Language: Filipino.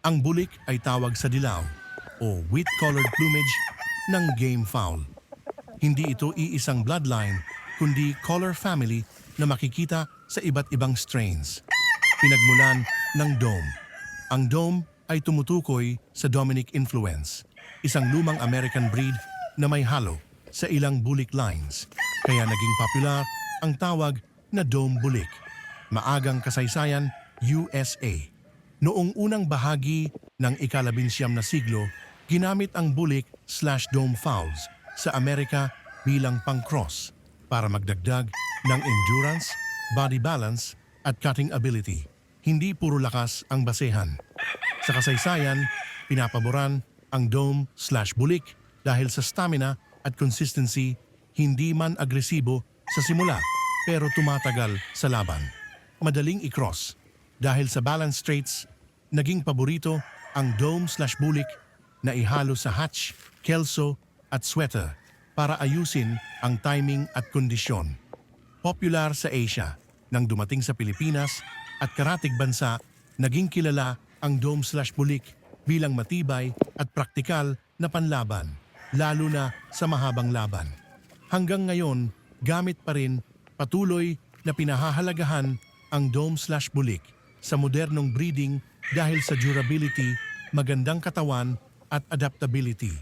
Ang bulik ay tawag sa dilaw o wheat-colored plumage ng game fowl. Hindi ito iisang bloodline, kundi color family na makikita sa iba't ibang strains. Pinagmulan ng Dome. Ang Dome ay tumutukoy sa Dominic influence, isang lumang American breed na may halo sa ilang bulik lines. Kaya naging popular ang tawag na Dome Bulik. Maagang kasaysayan, USA. Noong unang bahagi ng ika-19 na siglo, ginamit ang bulik/dome fowls sa Amerika bilang pang-cross para magdagdag ng endurance, body balance at cutting ability. Hindi puro lakas ang basehan. Sa kasaysayan, pinapaboran ang dome/bulik dahil sa stamina at consistency, hindi man agresibo sa simula pero tumatagal sa laban. Madaling i-cross. Dahil sa balance traits, naging paborito ang dome/bulik na ihalo sa hatch, kelso at sweater para ayusin ang timing at kondisyon. Popular sa Asia, nang dumating sa Pilipinas at karatig bansa, naging kilala ang dome/bulik bilang matibay at praktikal na panlaban, lalo na sa mahabang laban. Hanggang ngayon, gamit pa rin, patuloy na pinahahalagahan ang dome/bulik sa modernong breeding dahil sa durability, magandang katawan at adaptability.